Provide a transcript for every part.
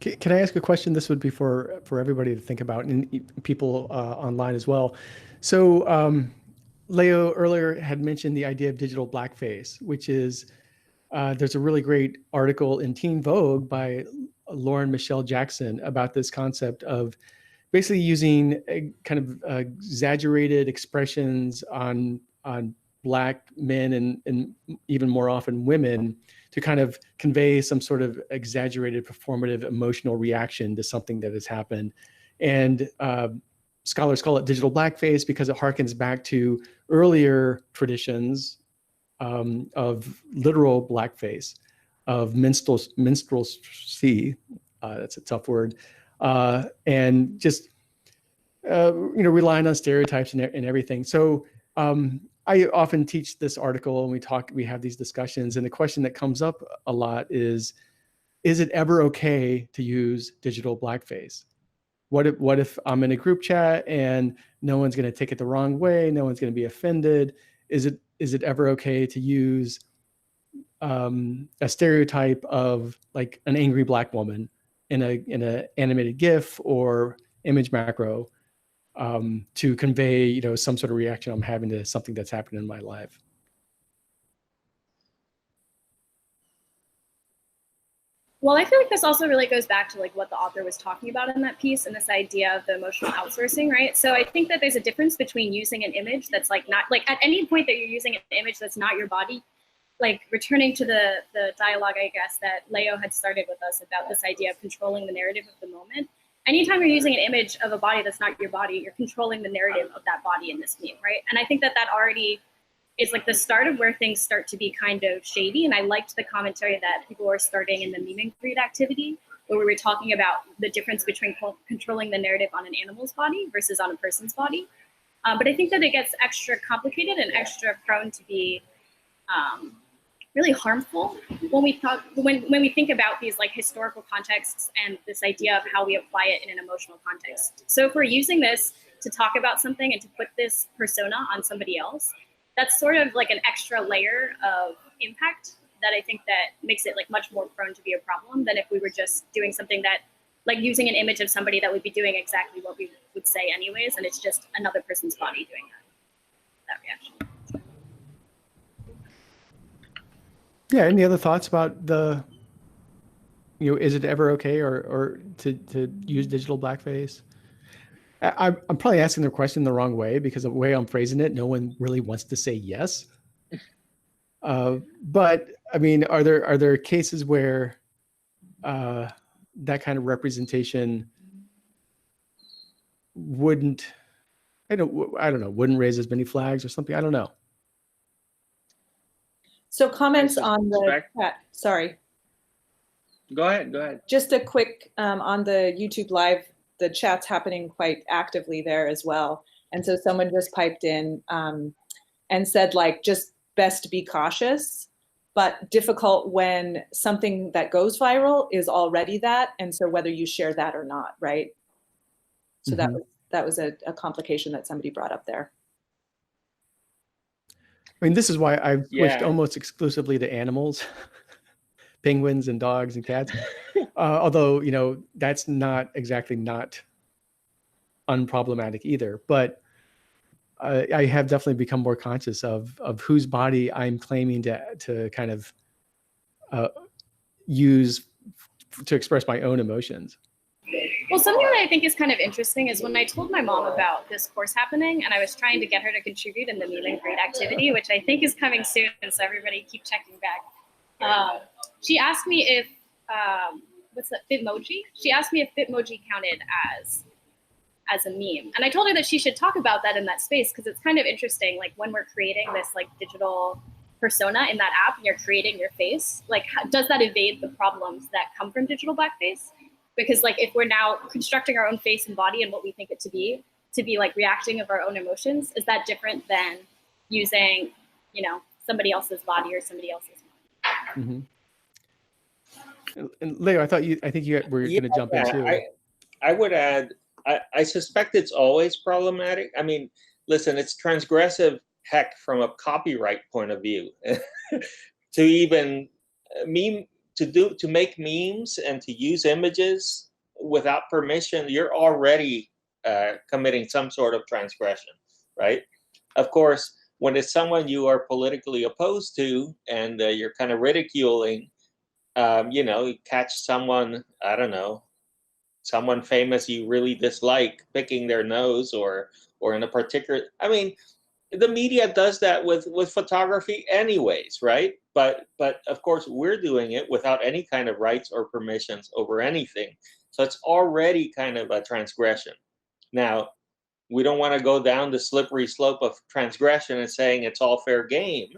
Can I ask a question? This would be for everybody to think about, and people online as well. So Leo earlier had mentioned the idea of digital blackface, which is there's a really great article in Teen Vogue by Lauren Michelle Jackson about this concept of basically using a kind of exaggerated expressions on Black men and even more often women to kind of convey some sort of exaggerated performative emotional reaction to something that has happened. And scholars call it digital blackface because it harkens back to earlier traditions of literal blackface, of minstrelsy. That's a tough word. And just relying on stereotypes and everything. So I often teach this article and we have these discussions, and the question that comes up a lot is it ever okay to use digital blackface? What if I'm in a group chat and no one's going to take it the wrong way, no one's going to be offended? Is it ever okay to use a stereotype of like an angry Black woman in a animated GIF or image macro to convey, some sort of reaction I'm having to something that's happened in my life? Well, I feel like this also really goes back to like what the author was talking about in that piece and this idea of the emotional outsourcing, right? So I think that there's a difference between using an image that's like not like at any point that you're using an image that's not your body, like returning to the dialogue, I guess, that Leo had started with us about this idea of controlling the narrative of the moment. Anytime you're using an image of a body that's not your body, you're controlling the narrative of that body in this meme, right? And I think that already is like the start of where things start to be kind of shady. And I liked the commentary that people were starting in the meme and greed activity, where we were talking about the difference between controlling the narrative on an animal's body versus on a person's body. But I think that it gets extra complicated and extra prone to be really harmful when we think about these like historical contexts and this idea of how we apply it in an emotional context. So if we're using this to talk about something and to put this persona on somebody else, that's sort of like an extra layer of impact that I think that makes it like much more prone to be a problem than if we were just doing something that, like using an image of somebody that would be doing exactly what we would say anyways, and it's just another person's body doing that reaction. Yeah. Any other thoughts about is it ever okay or to use digital blackface? I'm probably asking the question the wrong way because of the way I'm phrasing it, no one really wants to say yes. But I mean, are there cases where that kind of representation wouldn't raise as many flags or something? I don't know. So comments on the chat. Sorry. Go ahead. Just a quick on the YouTube live. The chat's happening quite actively there as well. And so someone just piped in and said, like, just best to be cautious, but difficult when something that goes viral is already that. And so whether you share that or not, right? So that was a complication that somebody brought up there. I mean, this is why I've switched almost exclusively to animals. Penguins and dogs and cats. Although, that's not exactly not unproblematic either. But I have definitely become more conscious of whose body I'm claiming to kind of use to express my own emotions. Well, something that I think is kind of interesting is when I told my mom about this course happening and I was trying to get her to contribute in the meet and greet activity, which I think is coming soon, so everybody keep checking back. She asked me if, what's that, Bitmoji? She asked me if Bitmoji counted as a meme. And I told her that she should talk about that in that space because it's kind of interesting, like when we're creating this like digital persona in that app and you're creating your face, like does that evade the problems that come from digital blackface? Because like if we're now constructing our own face and body and what we think it to be like reacting of our own emotions, is that different than using, somebody else's body or somebody else's mind? Mm-hmm. And Leo, I think you were going to jump in too. I would add, I suspect it's always problematic. I mean, listen, it's transgressive heck from a copyright point of view to even to make memes and to use images without permission, you're already committing some sort of transgression, right? Of course, when it's someone you are politically opposed to and you're kind of ridiculing, you catch someone, I don't know, someone famous you really dislike picking their nose or in a particular, I mean, the media does that with photography anyways, right? But of course we're doing it without any kind of rights or permissions over anything. So it's already kind of a transgression. Now, we don't want to go down the slippery slope of transgression and saying it's all fair game.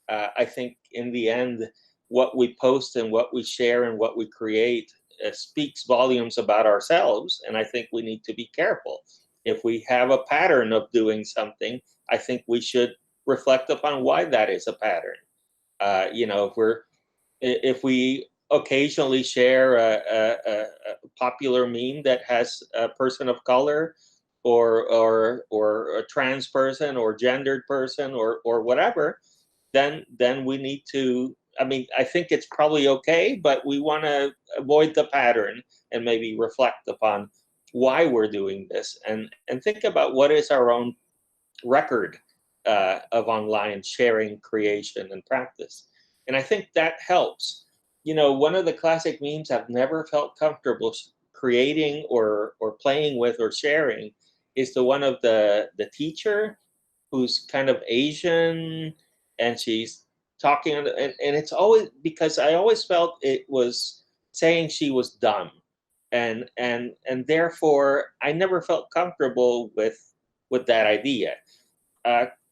I think in the end, what we post and what we share and what we create speaks volumes about ourselves. And I think we need to be careful. If we have a pattern of doing something, I think we should reflect upon why that is a pattern. If we occasionally share a popular meme that has a person of color or a trans person or gendered person or whatever, then we need to. I mean, I think it's probably okay, but we want to avoid the pattern and maybe reflect upon why we're doing this and think about what is our own record of online sharing, creation, and practice. And I think that helps. One of the classic memes I've never felt comfortable creating or playing with or sharing is the one of the teacher who's kind of Asian and she's talking and it's always because I always felt it was saying she was dumb and therefore I never felt comfortable with that idea.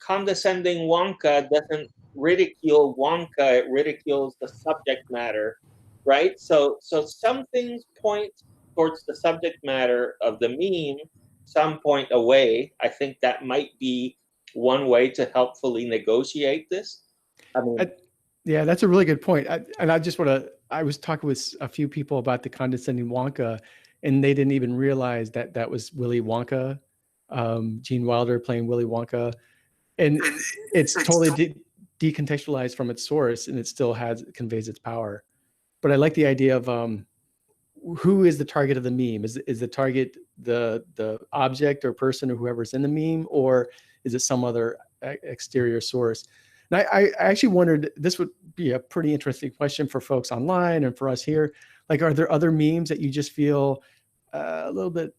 Condescending Wonka doesn't ridicule Wonka, it ridicules the subject matter, right? So some things point towards the subject matter of the meme, some point away. I think that might be one way to helpfully negotiate this. I mean, Yeah, that's a really good point. I was talking with a few people about the condescending Wonka, and they didn't even realize that that was Willy Wonka, Gene Wilder playing Willy Wonka. And it's totally decontextualized from its source, and it still conveys its power. But I like the idea of who is the target of the meme? Is the target the object or person or whoever's in the meme, or is it some other exterior source? And I actually wondered, this would be a pretty interesting question for folks online and for us here. Like, are there other memes that you just feel a little bit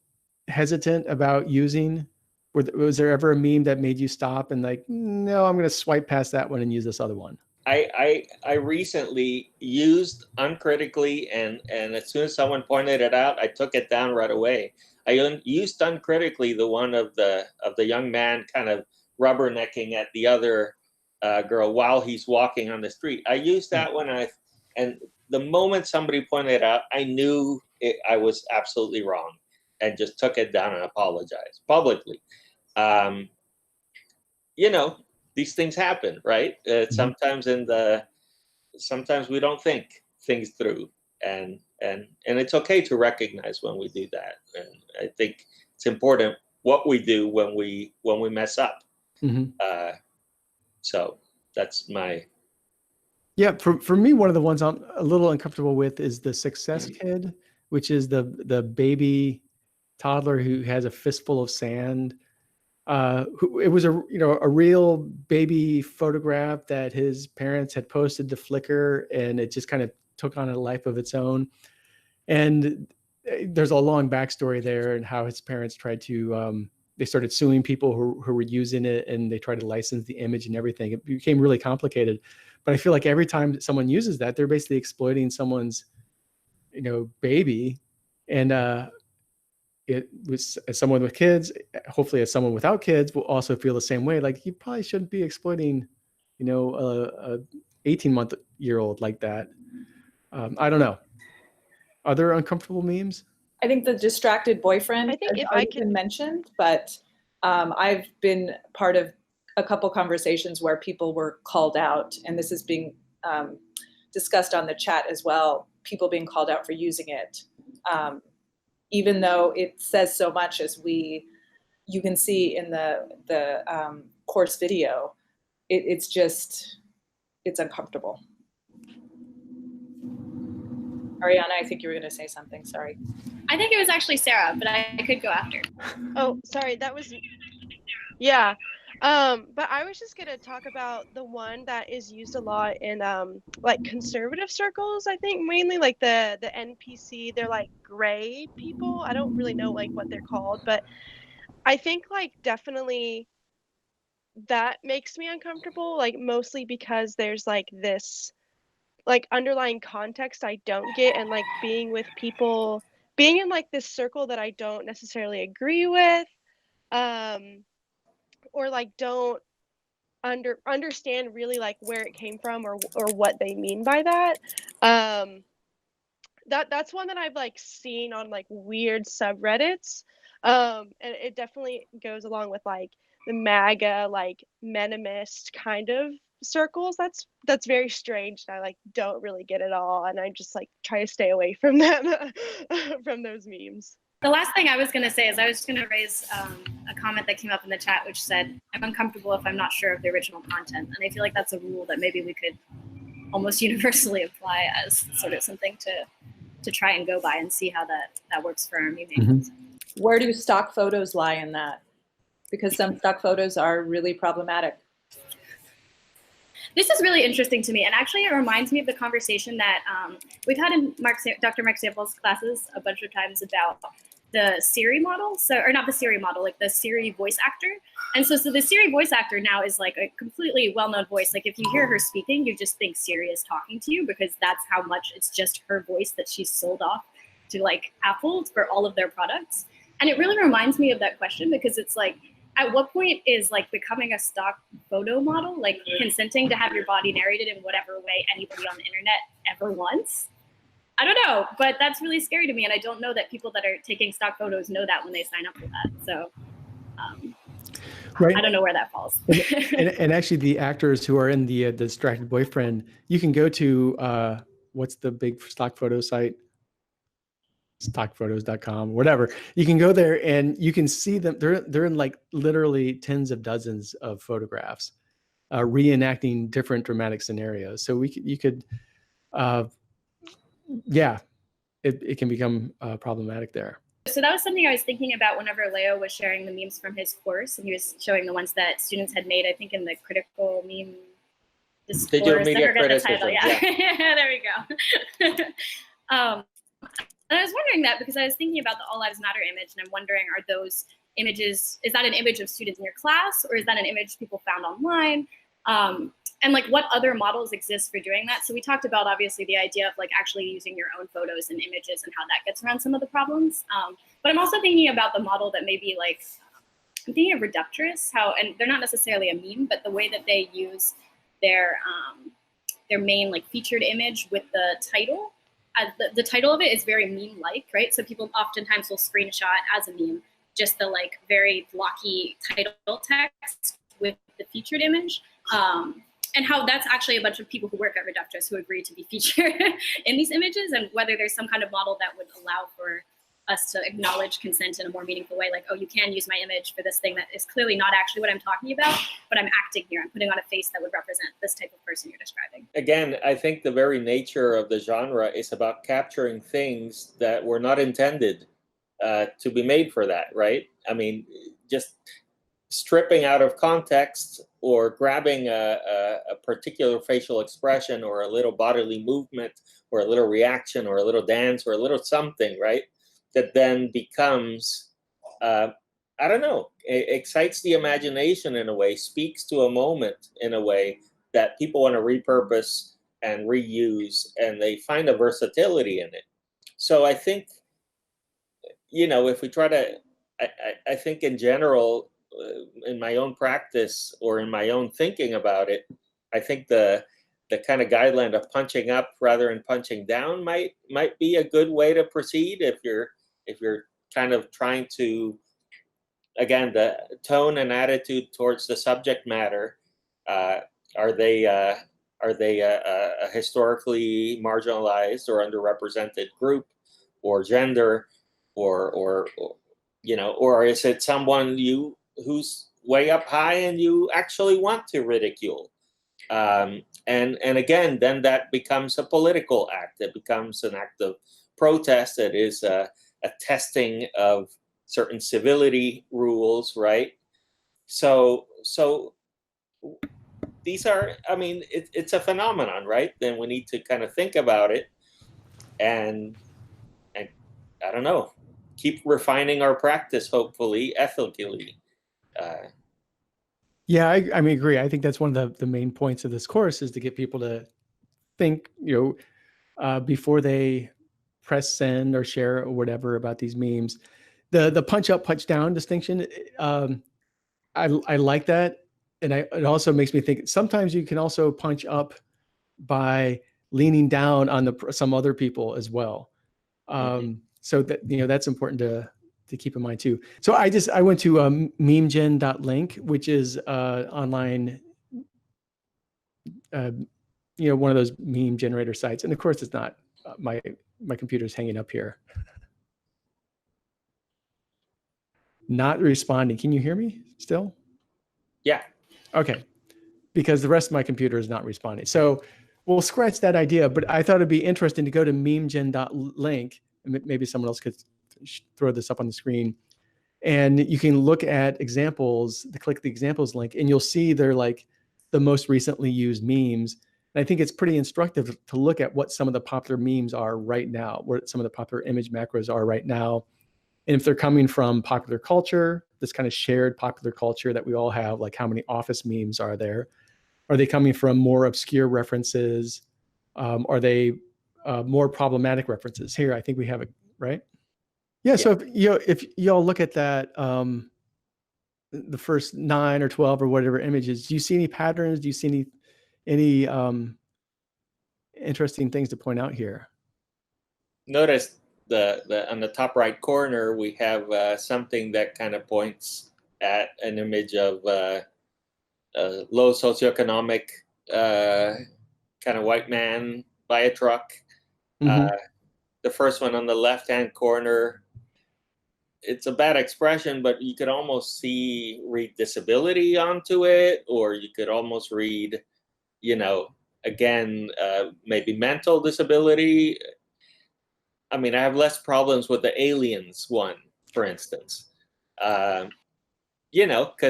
hesitant about using? Was there ever a meme that made you stop and like, no, I'm going to swipe past that one and use this other one? I recently used uncritically, and as soon as someone pointed it out, I took it down right away. I used uncritically the one of the young man kind of rubbernecking at the other girl while he's walking on the street. I used that one, and the moment somebody pointed it out, I knew I was absolutely wrong, and just took it down and apologized publicly. These things happen, right? Sometimes sometimes we don't think things through, and it's okay to recognize when we do that. And I think it's important what we do when we mess up. Mm-hmm. So that's my. Yeah, for me, one of the ones I'm a little uncomfortable with is the success kid, which is the baby toddler who has a fistful of sand. It was a real baby photograph that his parents had posted to Flickr, and it just kind of took on a life of its own. And there's a long backstory there, and how his parents tried to they started suing people who were using it, and they tried to license the image and everything. It became really complicated. But I feel like every time someone uses that, they're basically exploiting someone's baby. And it was, as someone with kids, hopefully as someone without kids will also feel the same way. Like, you probably shouldn't be exploiting, a 18-month-old like that. I don't know. Are there uncomfortable memes? I think the distracted boyfriend I think has if I already could- been mentioned, but I've been part of a couple conversations where people were called out, and this is being discussed on the chat as well, people being called out for using it. Even though it says so much, as you can see in the course video, it's uncomfortable. Ariana, I think you were going to say something. Sorry. I think it was actually Sarah, but I could go after. Oh, sorry, that was, yeah. But I was just gonna talk about the one that is used a lot in like conservative circles, I think mainly like the NPC, they're like gray people. I don't really know like what they're called, but I think like definitely that makes me uncomfortable, like mostly because there's like this like underlying context I don't get, and like being with people, being in like this circle that I don't necessarily agree with, um, or like don't understand really like where it came from, or what they mean by that. Um, that's one that I've like seen on like weird subreddits. And it definitely goes along with like the MAGA, like menemist kind of circles. That's very strange, and I like don't really get it all, and I just like try to stay away from them from those memes. The last thing I was going to say is I was going to raise a comment that came up in the chat, which said, I'm uncomfortable if I'm not sure of the original content. And I feel like that's a rule that maybe we could almost universally apply as sort of something to try and go by and see how that works for our meeting. Mm-hmm. Where do stock photos lie in that? Because some stock photos are really problematic. This is really interesting to me, and actually it reminds me of the conversation that we've had in Dr. Mark Sample's classes a bunch of times about the Siri model, or not the Siri model, like the Siri voice actor. And so the Siri voice actor now is like a completely well-known voice. Like if you hear her speaking, you just think Siri is talking to you, because that's how much it's just her voice that she's sold off to like Apple for all of their products. And it really reminds me of that question, because it's like, at what point is like becoming a stock photo model, like consenting to have your body narrated in whatever way anybody on the internet ever wants? I don't know, but that's really scary to me. And I don't know that people that are taking stock photos know that when they sign up for that. So right. I don't know where that falls. and actually the actors who are in the distracted boyfriend, you can go to, what's the big stock photo site? Stockphotos.com, whatever. You can go there and you can see them. They're in like literally tens of dozens of photographs, reenacting different dramatic scenarios. So you could, yeah, it can become problematic there. So that was something I was thinking about whenever Leo was sharing the memes from his course, and he was showing the ones that students had made, I think in the critical meme discourse. Digital media criticism. Yeah. There we go. And I was wondering that because I was thinking about the All Lives Matter image, and I'm wondering, are those images, is that an image of students in your class, or is that an image people found online? And like what other models exist for doing that? So we talked about obviously the idea of like actually using your own photos and images and how that gets around some of the problems. But I'm also thinking about the model that maybe like, I'm thinking of Reductress, and they're not necessarily a meme, but the way that they use their main like featured image with the title. The title of it is very meme-like, right? So people oftentimes will screenshot as a meme just the like very blocky title text with the featured image. And how that's actually a bunch of people who work at Reductress who agree to be featured in these images, and whether there's some kind of model that would allow for us to acknowledge consent in a more meaningful way, like, oh, you can use my image for this thing that is clearly not actually what I'm talking about, but I'm acting here. I'm putting on a face that would represent this type of person you're describing. Again, I think the very nature of the genre is about capturing things that were not intended to be made for that, right? I mean, just stripping out of context or grabbing a particular facial expression or a little bodily movement or a little reaction or a little dance or a little something, right? That then becomes, I don't know, excites the imagination in a way, speaks to a moment in a way that people want to repurpose and reuse, and they find a versatility in it. So I think, if we try to, I think in general, in my own practice or in my own thinking about it, I think the kind of guideline of punching up rather than punching down might be a good way to proceed if you're kind of trying to, again, the tone and attitude towards the subject matter. Are they a historically marginalized or underrepresented group or gender, or is it someone who's way up high and you actually want to ridicule? And again, then that becomes a political act. It becomes an act of protest. It is a testing of certain civility rules, right? So these are, I mean, it's a phenomenon, right? Then we need to kind of think about it, and I don't know, keep refining our practice, hopefully ethically. Yeah, I mean, agree. I think that's one of the main points of this course is to get people to think, before they press send or share or whatever about these memes. The punch up, punch down distinction, I like that, and it also makes me think sometimes you can also punch up by leaning down on some other people as well. So that that's important to keep in mind too. So I went to memegen.link, which is online, one of those meme generator sites. And of course, it's not my computer's hanging up here. Not responding. Can you hear me still? Yeah. Okay. Because the rest of my computer is not responding. So we'll scratch that idea, but I thought it'd be interesting to go to memegen.link. Maybe someone else could throw this up on the screen. And you can look at examples, click the examples link, and you'll see they're like the most recently used memes. And I think it's pretty instructive to look at what some of the popular memes are right now, where some of the popular image macros are right now. And if they're coming from popular culture, this kind of shared popular culture that we all have, like how many office memes are there? Are they coming from more obscure references? Are they more problematic references? Here, I think we have it, right? Yeah. So if y'all look at that, the first 9 or 12 or whatever images, do you see any patterns? Do you see any interesting things to point out here? Notice the on the top right corner, we have something that kind of points at an image of a low socioeconomic kind of white man by a truck. The first one on the left-hand corner, it's a bad expression, but you could almost read disability onto it, or you could almost read, again, maybe mental disability. I mean, I have less problems with the aliens one, for instance, because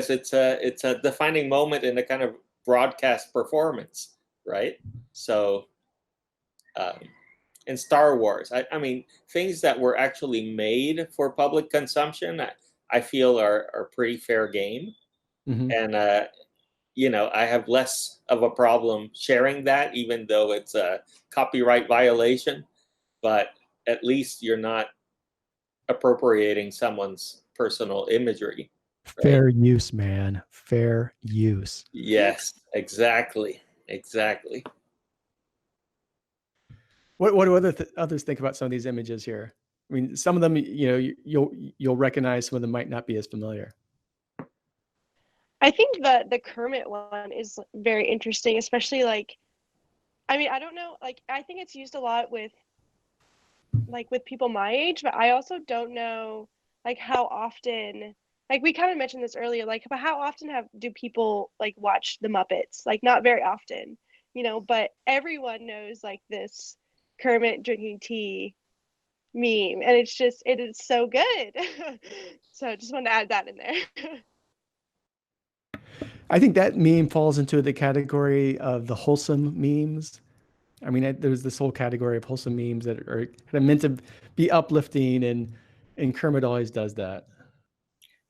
it's a defining moment in a kind of broadcast performance, right? So, in Star Wars, I mean, things that were actually made for public consumption, I feel are pretty fair game. And, I have less of a problem sharing that, even though it's a copyright violation. But at least you're not appropriating someone's personal imagery. Right? Fair use, man. Fair use. Yes, exactly. What do others think about some of these images here? I mean, some of them, you'll recognize. Some of them might not be as familiar. I think that the Kermit one is very interesting, especially I don't know, I think it's used a lot with people my age, but I also don't know how often, we kind of mentioned this earlier, but how often do people watch the Muppets? Not very often, but everyone knows this Kermit drinking tea meme, and it is so good. So just wanted to add that in there. I think that meme falls into the category of the wholesome memes. I mean, there's this whole category of wholesome memes that are kind of meant to be uplifting, and Kermit always does that.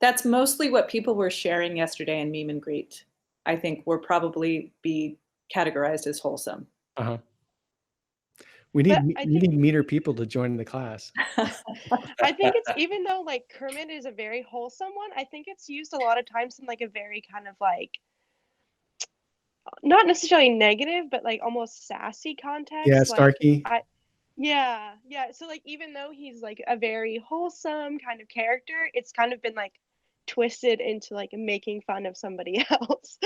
That's mostly what people were sharing yesterday in Meme and Greet. I think will probably be categorized as wholesome. We need meaner people to join the class. I think it's, even though Kermit is a very wholesome one, I think it's used a lot of times in a very kind of not necessarily negative, but almost sassy context. Yeah, snarky. Yeah. So even though he's a very wholesome kind of character, it's kind of been twisted into making fun of somebody else.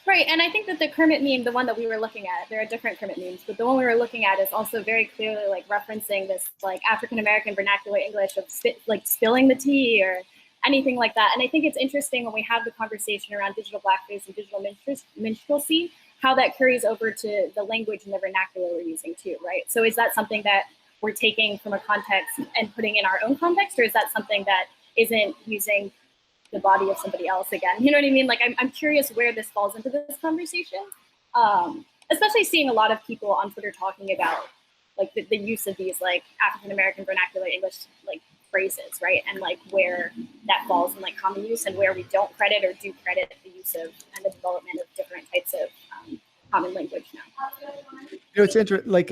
Right, and I think that the Kermit meme, the one that we were looking at, there are different Kermit memes, but the one we were looking at is also very clearly referencing this African American vernacular English of spilling the tea, or anything like that. And I think it's interesting when we have the conversation around digital blackface and digital minstrelsy, how that carries over to the language and the vernacular we're using too, right? So is that something that we're taking from a context and putting in our own context, or is that something that isn't using the body of somebody else again? You know what I mean? Like, I'm curious where this falls into this conversation, especially seeing a lot of people on Twitter talking about like the use of these like African-American vernacular English like phrases, right? And like where that falls in like common use and where we don't credit or do credit the use of and the development of different types of common language now. You know, it's interesting, like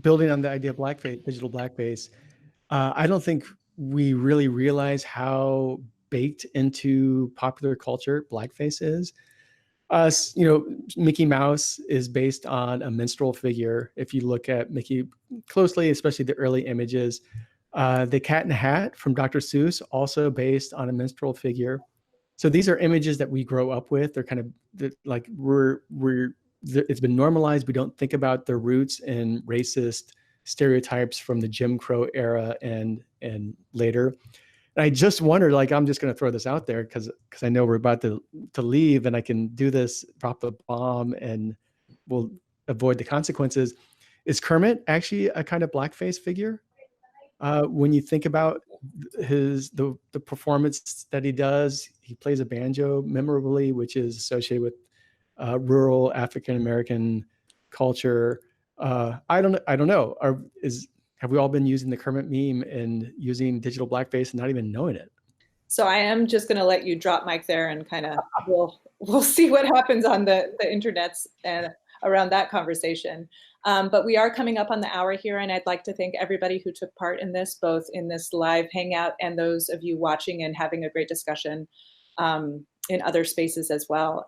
building on the idea of blackface, digital blackface. I don't think we really realize how baked into popular culture blackface is. You know, Mickey Mouse is based on a minstrel figure. If you look at Mickey closely, especially the early images, the Cat in the Hat from Dr. Seuss, also based on a minstrel figure. So these are images that we grow up with. They're kind of like it's been normalized. We don't think about their roots in racist stereotypes from the Jim Crow era and later. And I just wondered, like, I'm just going to throw this out there because I know we're about to leave, and I can do this, drop the bomb, and we'll avoid the consequences. Is Kermit actually a kind of blackface figure? When you think about the performance that he does, he plays a banjo memorably, which is associated with rural African American culture. I don't know. Have we all been using the Kermit meme and using digital blackface and not even knowing it? So I am just going to let you drop mic there, and kind of we'll see what happens on the internets and around that conversation. But we are coming up on the hour here, and I'd like to thank everybody who took part in this, both in this live hangout and those of you watching and having a great discussion in other spaces as well.